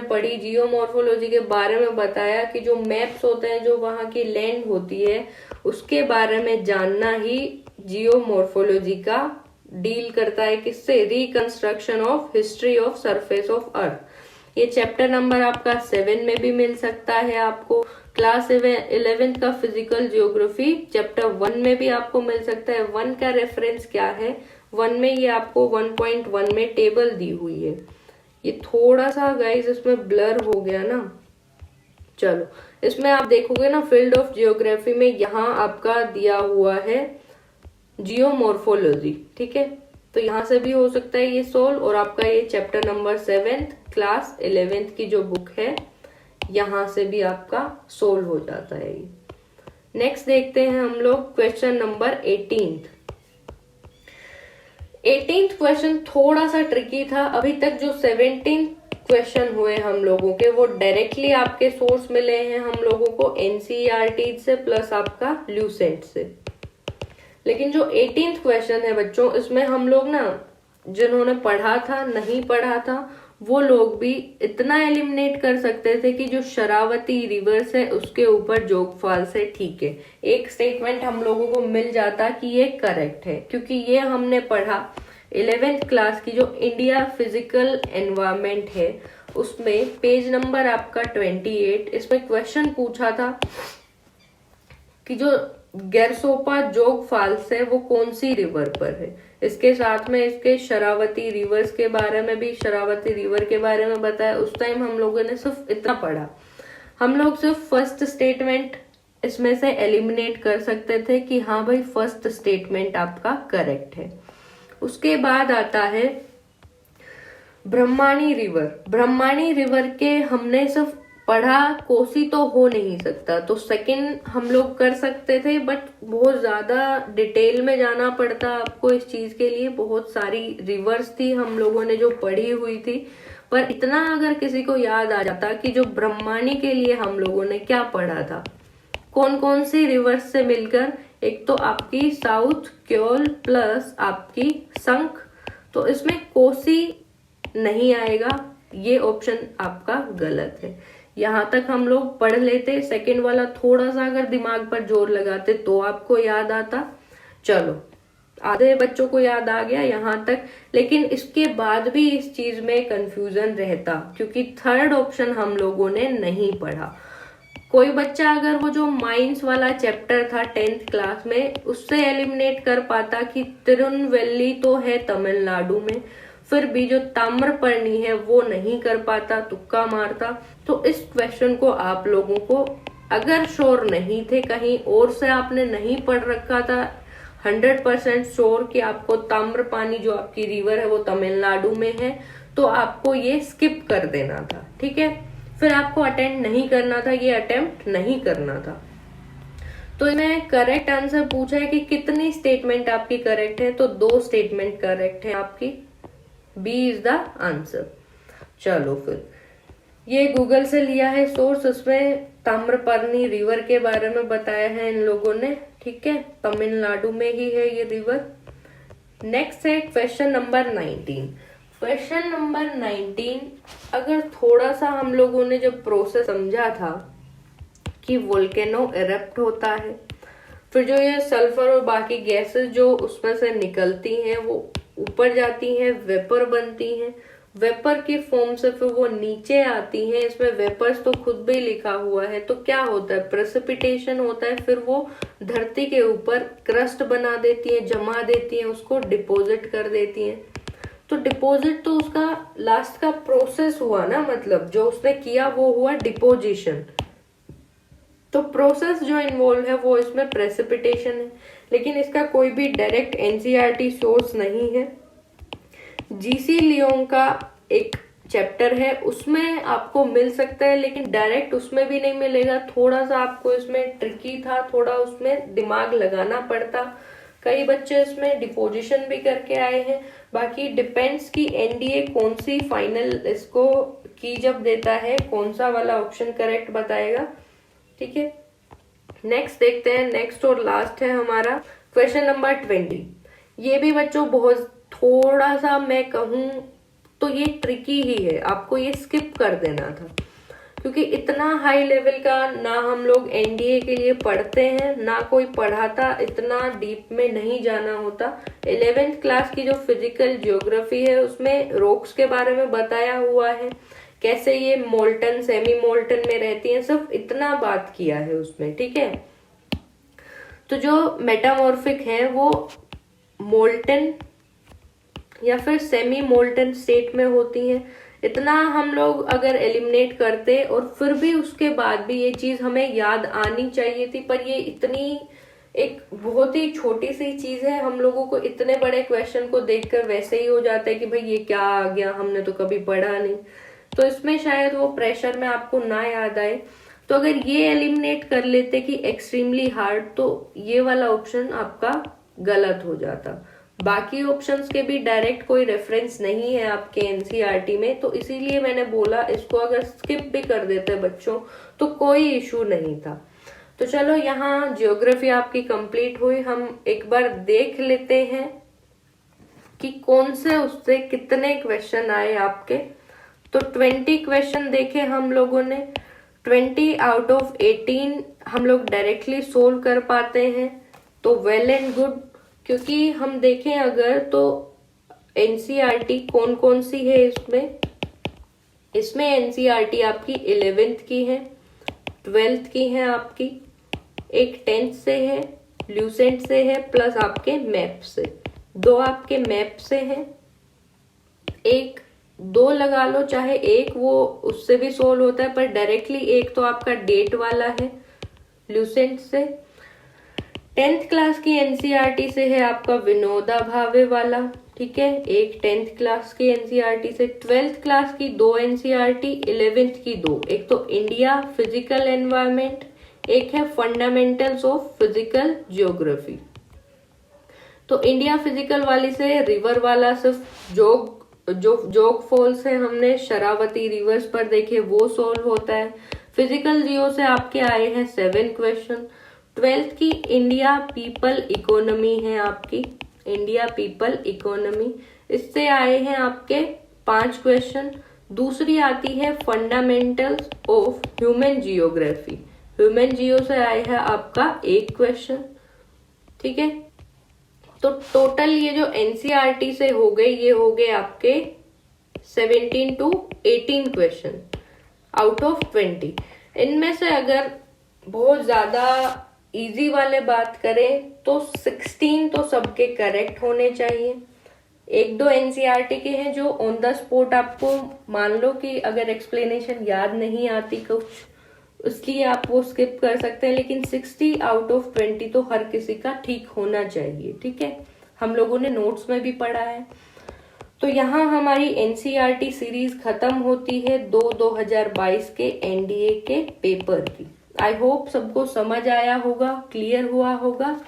पढ़ी, जियोमॉर्फोलॉजी के बारे में बताया कि जो मैप्स होते हैं, जो वहाँ की लैंड होती है, उसके बारे में जानना ही जियोमॉर्फोलॉजी का डील करता है। किससे? Reconstruction of history of surface of earth. ये चैप्टर नंबर आपका 7 में भी मिल सकता है आपको। क्लास 11th का फिजिकल जियोग्राफी चैप्टर 1 में भी आपको मिल सकता है। 1 का रेफरेंस क्या है? 1 में ये आपको 1.1 में टेबल दी हुई है। ये थोड़ा सा गाइस इसमें ब्लर हो गया ना, चलो इसमें आप देखोगे ना फील्ड ऑफ जियोग्राफी में यहाँ आपका दिया हुआ है जियोमॉर्फोलॉजी, ठीक है। तो यहाँ से भी हो सकता है ये सोल्व, और आपका ये चैप्टर नंबर 7 क्लास 11th की जो बुक है यहाँ से भी आपका सोल्व हो जाता है ये। नेक्स्ट देखते हैं हम लोग क्वेश्चन नंबर 18th क्वेश्चन थोड़ा सा ट्रिकी था। अभी तक जो 17 क्वेश्चन हुए हम लोगों के वो डायरेक्टली आपके सोर्स मिले हैं हम लोगों को एनसीईआरटी से प्लस आपका ल्यूसेंट से। लेकिन जो 18th क्वेश्चन है बच्चों, इसमें हम लोग ना जिन्होंने पढ़ा था नहीं पढ़ा था वो लोग भी इतना एलिमिनेट कर सकते थे कि जो शरावती रिवर्स है उसके ऊपर जोगफाल से, ठीक है, एक स्टेटमेंट हम लोगों को मिल जाता कि ये करेक्ट है, क्योंकि ये हमने पढ़ा 11th क्लास की जो इंडिया फिजिकल एनवायरमेंट है उसमें पेज नंबर आपका 28। इसमें क्वेश्चन पूछा था कि जो गैरसोपा जोग फॉल्स है वो कौन सी रिवर पर है। इसके साथ में इसके शरावती रिवर्स के बारे में भी, शरावती रिवर के बारे में बताया। उस टाइम हम लोगों ने सिर्फ इतना पढ़ा, हम लोग सिर्फ फर्स्ट स्टेटमेंट इसमें से एलिमिनेट कर सकते थे कि हाँ भाई फर्स्ट स्टेटमेंट आपका करेक्ट है। उसके बाद आता है ब्रह्माणी रिवर। ब्रह्माणी रिवर के हमने सिर्फ पढ़ा कोसी तो हो नहीं सकता, तो सेकंड हम लोग कर सकते थे, बट बहुत ज्यादा डिटेल में जाना पड़ता आपको इस चीज के लिए। बहुत सारी रिवर्स थी हम लोगों ने जो पढ़ी हुई थी, पर इतना अगर किसी को याद आ जाता कि जो ब्रह्माणी के लिए हम लोगों ने क्या पढ़ा था, कौन कौन सी रिवर्स से मिलकर, एक तो आपकी साउथ क्योल प्लस आपकी संख, तो इसमें कोसी नहीं आएगा, ये ऑप्शन आपका गलत है। यहां तक हम लोग पढ़ लेते, सेकंड वाला थोड़ा सा अगर दिमाग पर जोर लगाते तो आपको याद आता। चलो आधे बच्चों को याद आ गया यहाँ तक, लेकिन इसके बाद भी इस चीज में कंफ्यूजन रहता क्योंकि थर्ड ऑप्शन हम लोगों ने नहीं पढ़ा। कोई बच्चा अगर वो जो माइंस वाला चैप्टर था 10th क्लास में उससे एलिमिनेट कर पाता कि तिरुनवेली तो है तमिलनाडु में, फिर भी जो ताम्रपर्णी है वो नहीं कर पाता, तुक्का मारता। तो इस क्वेश्चन को आप लोगों को अगर श्योर नहीं थे, कहीं और से आपने नहीं पढ़ रखा था 100% श्योर कि आपको ताम्रपानी जो आपकी रिवर है वो तमिलनाडु में है, तो आपको ये स्किप कर देना था, ठीक है। फिर आपको अटेम्प्ट नहीं करना था, ये अटेम्प्ट नहीं करना था। तो इन्हें करेक्ट आंसर पूछा है कि कितनी स्टेटमेंट आपकी करेक्ट है, तो 2 स्टेटमेंट करेक्ट है आपकी, बी इज द आंसर। चलो फिर ये गूगल से लिया है सोर्स, उसमें ताम्रपर्णी रिवर के बारे में बताया है इन लोगों ने, ठीक है, तमिलनाडु में ही है ये रिवर। नेक्स्ट है क्वेश्चन नंबर 19। क्वेश्चन नंबर 19 अगर थोड़ा सा हम लोगों ने जब प्रोसेस समझा था कि वोल्केनो इरप्ट होता है, फिर जो ये सल्फर और बाकी गैसेस जो उसमें से निकलती हैं वो ऊपर जाती हैं, वेपर बनती हैं, वेपर की फॉर्म से फिर वो नीचे आती हैं। इसमें वेपर्स तो खुद भी लिखा हुआ है, तो क्या होता है, प्रेसिपिटेशन होता है, फिर वो धरती के ऊपर क्रस्ट बना देती है, जमा देती है, उसको डिपॉजिट कर देती है। तो डिपॉजिट तो उसका लास्ट का प्रोसेस हुआ ना, मतलब जो उसने किया वो हुआ डिपोजिशन। तो प्रोसेस जो इन्वॉल्व है वो इसमें प्रेसिपिटेशन है, लेकिन इसका कोई भी डायरेक्ट एनसीईआरटी सोर्स नहीं है। जीसी लियोंग का एक चैप्टर है उसमें आपको मिल सकता है, लेकिन डायरेक्ट उसमें भी नहीं मिलेगा, थोड़ा सा आपको इसमें ट्रिकी था, थोड़ा उसमें दिमाग लगाना पड़ता। कई बच्चे इसमें डिपोजिशन भी करके आए हैं। बाकी डिपेंड्स कि एनडीए कौन सी फाइनल इसको की जब देता है, कौन सा वाला ऑप्शन करेक्ट बताएगा, ठीक है। नेक्स्ट देखते हैं, नेक्स्ट और लास्ट है हमारा क्वेश्चन नंबर 20। ये भी बच्चों बहुत थोड़ा सा मैं कहूँ तो ये ट्रिकी ही है, आपको ये स्किप कर देना था, क्योंकि इतना हाई लेवल का ना हम लोग एनडीए के लिए पढ़ते हैं, ना कोई पढ़ाता, इतना डीप में नहीं जाना होता। 11th क्लास की जो फिजिकल ज्योग्राफी है उसमें रॉक्स के बारे में बताया हुआ है, कैसे ये मोल्टन सेमी मोल्टन में रहती हैं, सिर्फ इतना बात किया है उसमें, ठीक है। तो जो मेटामॉर्फिक है वो मोल्टन या फिर सेमी मोल्टन स्टेट में होती हैं। इतना हम लोग अगर एलिमिनेट करते और फिर भी उसके बाद भी ये चीज हमें याद आनी चाहिए थी, पर ये इतनी एक बहुत ही छोटी सी चीज है, हम लोगों को इतने बड़े क्वेश्चन को देखकर वैसे ही हो जाता है कि भाई ये क्या आ गया, हमने तो कभी पढ़ा नहीं। तो इसमें शायद वो प्रेशर में आपको ना याद आए। तो अगर ये एलिमिनेट कर लेते कि एक्सट्रीमली हार्ड, तो ये वाला ऑप्शन आपका गलत हो जाता। बाकी ऑप्शंस के भी डायरेक्ट कोई रेफरेंस नहीं है आपके एनसीईआरटी में, तो इसीलिए मैंने बोला इसको अगर स्किप भी कर देते बच्चों तो कोई इशू नहीं था। तो चलो यहाँ ज्योग्राफी आपकी कंप्लीट हुई। हम एक बार देख लेते हैं कि कौन से उससे कितने क्वेश्चन आए आपके। तो 20 क्वेश्चन देखे हम लोगों ने, 20 आउट ऑफ 18 हम लोग डायरेक्टली सोल्व कर पाते हैं, तो वेल एंड गुड। क्योंकि हम देखें अगर तो एनसीईआरटी कौन कौन सी है इसमें एनसीईआरटी आपकी 11th की है, 12th की है आपकी, एक 10th से है, ल्यूसेंट से है, प्लस आपके मैप से, 2 आपके मैप से है, एक 2 लगा लो चाहे एक, वो उससे भी सोल्व होता है, पर डायरेक्टली एक तो आपका डेट वाला है ल्यूसेंट से। 10th क्लास की एनसीईआरटी से है आपका विनोदा भावे वाला, ठीक है, एक 10th क्लास की एनसीईआरटी से। 12th क्लास की 2 एनसीईआरटी, 11th की 2, एक तो इंडिया फिजिकल एनवायरनमेंट, एक है फंडामेंटल्स ऑफ फिजिकल ज्योग्राफी। तो इंडिया फिजिकल वाली से रिवर वाला सिर्फ जोग फॉल्स है, हमने शरावती रिवर्स पर देखे, वो सोल्व होता है। फिजिकल जियो से आपके आए हैं 7 क्वेश्चन। 12th की इंडिया पीपल इकोनॉमी है आपकी, इंडिया पीपल इकोनॉमी, इससे आए हैं आपके 5 क्वेश्चन। दूसरी आती है fundamentals of human geography, human geo से आए है आपका 1 क्वेश्चन, ठीक है। तो टोटल ये जो एनसीईआरटी से हो गए, ये हो गए आपके 17 to 18 क्वेश्चन आउट ऑफ 20। इनमें से अगर बहुत ज्यादा इजी वाले बात करें तो 16 तो सबके करेक्ट होने चाहिए। 1-2 एनसीईआरटी के हैं जो ऑन द स्पॉट आपको मान लो कि अगर एक्सप्लेनेशन याद नहीं आती कुछ, इसलिए आप वो स्किप कर सकते हैं, लेकिन 60 आउट ऑफ 20 तो हर किसी का ठीक होना चाहिए, ठीक है। हम लोगों ने नोट्स में भी पढ़ा है। तो यहाँ हमारी एनसीईआरटी सीरीज खत्म होती है 2022 के एनडीए के पेपर की। आई होप सबको समझ आया होगा, क्लियर हुआ होगा।